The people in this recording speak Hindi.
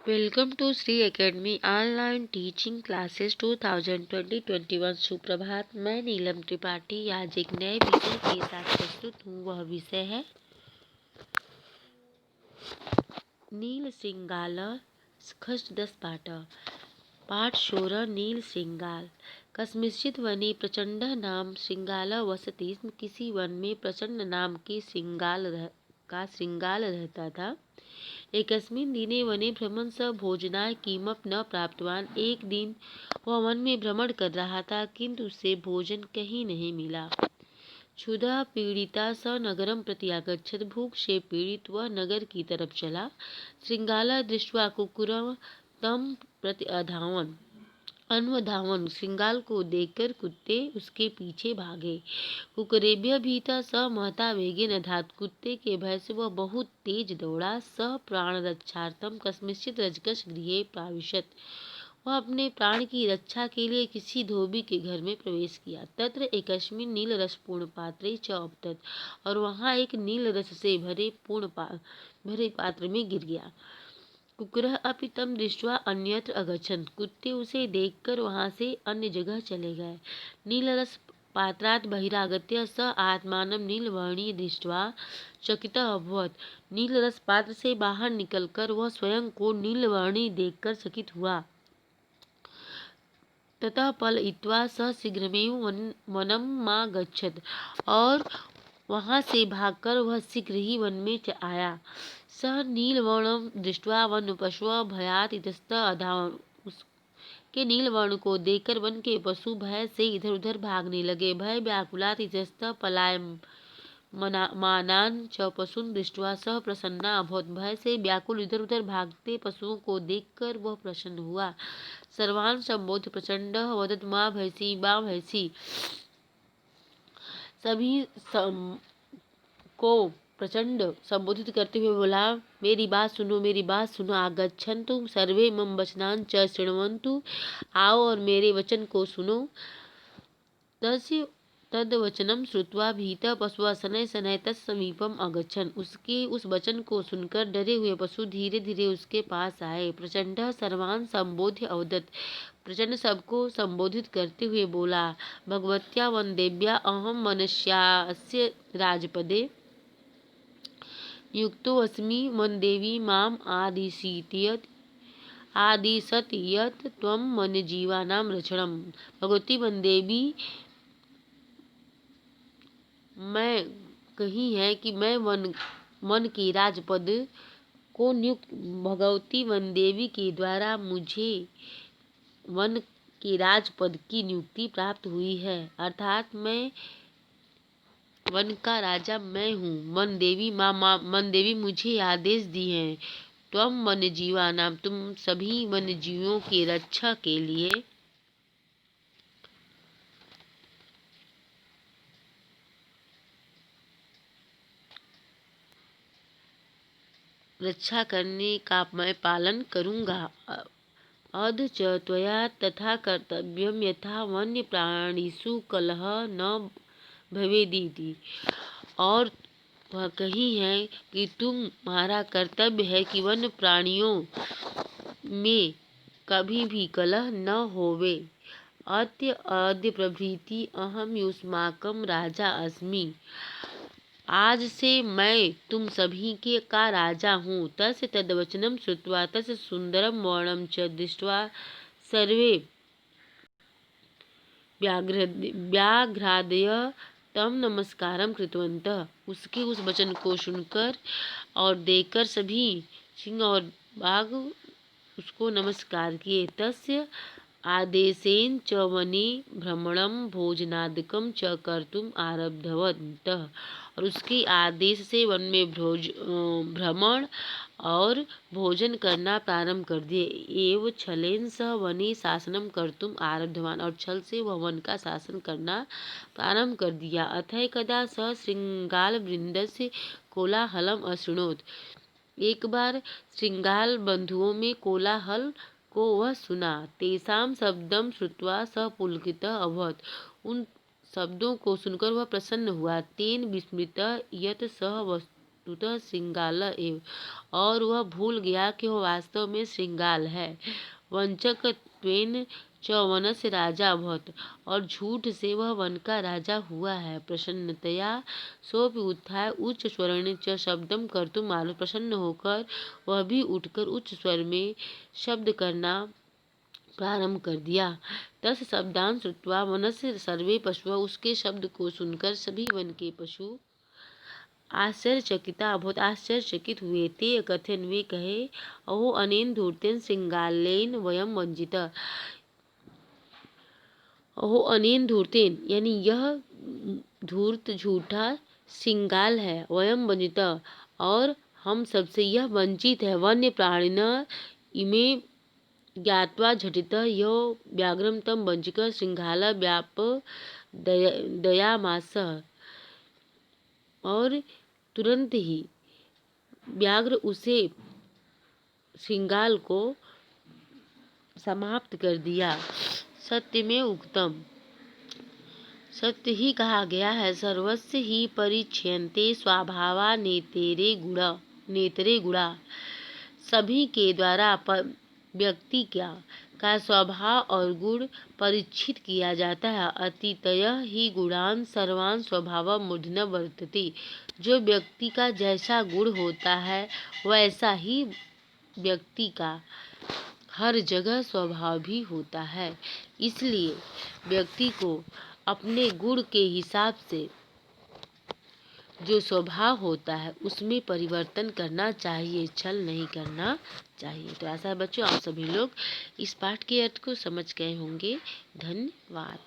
Welcome to Shri academy online teaching classes 2020-21। सुप्रभात। मैं नीलम त्रिपाठी आज एक नए विषय के साथ प्रस्तुत हूँ। वह विषय है नील सिंगाल खष्ट 10 पाठ। पाठ 16। नील सिंगाल। कस्मिंश्चित् वने प्रचंड नाम सिंगाल वसति स्म। किसी वन में प्रचंड नाम के श्रृंगाल रहता था। एकस्मिन् दिने वने भ्रमन् स भोजनाय किमपि न प्राप्तवान्। एक दिन वह वन में भ्रमण कर रहा था, किंतु उसे भोजन कहीं नहीं मिला। क्षुधा पीड़िता स नगरं प्रति आगच्छत्। भूख से पीड़ित वह नगर की तरफ चला। श्रृंगाला दृष्ट्वा कुक्कुरं तं प्रति अधावन्। अन्वधावन्। श्रृंगाल को देखकर कुत्ते उसके पीछे भागे। कुक्कुरेभ्यः भीतः स महता वेगेन अधात्। कुत्ते के भय से वह बहुत तेज दौड़ा। स प्राणरक्षार्थं कस्मिंश्चित् रजकस्य प्राविशत्। वह अपने प्राण की रक्षा के लिए किसी धोबी के घर में प्रवेश किया। तत्र एकस्मिन् नीलरसपूर्ण पात्रे च अपतत्। और वहाँ एक नील रस से भरे पात्र में गिर गया। कुक्कुरः अपि तं दृष्ट्वा अन्यत्र अगच्छन्। कुत्ते उसे देखकर वहाँ से अन्य जगह चले गए। नीलरस पात्रात् बहिरागत्य स आत्मानं नीलवर्णी दृष्ट्वा चकितः अभवत्। नीलरस पात्र से बाहर निकलकर वह स्वयं को नीलवर्णी देखकर चकित हुआ। ततः पलायित्वा स शीघ्रमेव वनमागच्छत्। और वहाँ से भागकर वह शीघ्र ही वन में आया। सह नीलवर्णं दृष्ट्वा वनपशवः भयात् इतस्ततः अधावन्। उसके नीलवर्ण को देखकर वन के पशु भय से इधर उधर भागने लगे। भय व्याकुलात् इतस्ततः पलायमानान् च पशून् दृष्ट्वा सह प्रसन्ना अभवत्। भय से व्याकुल इधर उधर भागते पशुओं को देखकर वह प्रसन्न हुआ। सर्वान् सम्बोध्य प्रचंडः वदत् मां भयसि मां भयसि। सभी को प्रचंड संबोधित करते हुए बोला, मेरी बात सुनो, मेरी बात सुनो। आगच्छन्तु सर्वे मम वचनान् च शृण्वन्तु। आओ और मेरे वचन को सुनो। तस्य तद्वचनं श्रुत्वा भीतः पशवः शनैः शनैः तत्समीपम् अगच्छन्। उसके उस वचन को सुनकर डरे हुए पशु धीरे धीरे उसके पास आए। प्रचंडः सर्वान् सम्बोध्य अवदत्। प्रचंड सबको संबोधित करते हुए बोला, भगवत्या वनदेव्या अहं वनस्यास्य राजपदे युक्तोऽस्मि। वनदेवी माम् आदिशत् यत् त्वं वन्यजीवानां रक्षणम्। भगवती वनदेवी मैं कही है कि मैं वन के राजपद को नियुक्त। भगवती वनदेवी के द्वारा मुझे वन के राजपद की नियुक्ति प्राप्त हुई है, अर्थात मैं वन का राजा मैं हूँ। वन देवी मुझे आदेश दी है, त्वं वन्यजीवानां, तुम सभी वन्यजीवों के रक्षा के लिए रक्षा करने का मैं पालन करूँगा। अध च त्वया तथा कर्तव्यं यथा वन्य प्राणिषु कलह न भवेदिति। और वह कही है कि तुम्हारा कर्तव्य है कि वन्य प्राणियों में कभी भी कलह न होवे। अद्य प्रभृति अहम युष्माकं राजा अस्मि। आज से मैं तुम सभी के का राजा हूँ। तस्य तद्वचनं श्रुत्वा तस्य सुंदरं वर्णं च दृष्ट्वा सर्वे व्याघ्रादय तम नमस्कारं कृतवन्तः। उसके उस वचन को सुनकर और देखकर सभी सिंह और बाघ उसको नमस्कार किए। तस्य आदेशेन च वने भ्रमणं भोजनादिकं च कर्तुम् आरब्धवन्तः। और उसके आदेश से वन में भ्रमण और भोजन करना प्रारंभ कर दिए। एवं छलेन सह वने शासनम कर्तुम् आरब्धवान। और छल से वह वन का शासन करना प्रारंभ कर दिया। अतः कदा सह श्रृंगाल वृंदस्य कोलाहलम अशृणोत्। एक बार श्रृंगाल बंधुओं में कोलाहल को वह सुना। तेषां शब्दं श्रुत्वा स पुलकितः अभवत्। उन शब्दों को सुनकर वह प्रसन्न हुआ। तेन विस्मृतः यत् सः वस्तुतः श्रृंगाल एव, और वह भूल गया कि वह वास्तव में श्रृंगाल है। वंचकत्वेन च वनस्य राजा अभवत्, और झूठ से वह वन का राजा हुआ है। प्रसन्नतया सोऽपि उत्थाय उच्च स्वरेण च शब्दं कर्तुम् आरभत, प्रसन्न होकर वह भी उठकर उच्च स्वर में शब्द करना प्रारंभ कर दिया। तस्य शब्दान् श्रुत्वा वनस्य सर्वे पशवः, उसके शब्द को सुनकर सभी वन के पशु आश्चर्यचकिता अभूत्, आश्चर्यचकित हुए। ते अकथयन्, वे कहे, अहो अनेन धूर्तेन श्रृंगालेन वयं वंचितः। अहो अनेन धूर्तेन यानी यह धूर्त झूठा श्रृंगाल है, वयं वंचितः और हम सबसे यह वंचित है। वन्य प्राणिनः इमे ज्ञात्वा झटितः यो व्याघ्रं तं वंचिकः श्रृंगालः व्यापदयामास, और तुरंत ही व्याघ्र उसे श्रृंगाल को समाप्त कर दिया। सत्यमेव उक्तम, सत्य ही कहा गया है। सर्वस्य ही परिच्छिन्यन्ते स्वभावा नेतरे गुणा, सभी के द्वारा व्यक्ति का स्वभाव और गुण परिच्छित किया जाता है। अतितयः ही गुणान् सर्वान् स्वभावं मूर्धन्य वर्तते, जो व्यक्ति का जैसा गुण होता है वैसा ही व्यक्ति का हर जगह स्वभाव भी होता है। इसलिए व्यक्ति को अपने गुण के हिसाब से जो स्वभाव होता है उसमें परिवर्तन करना चाहिए, छल नहीं करना चाहिए। तो ऐसा है बच्चों, आप सभी लोग इस पाठ के अर्थ को समझ गए होंगे। धन्यवाद।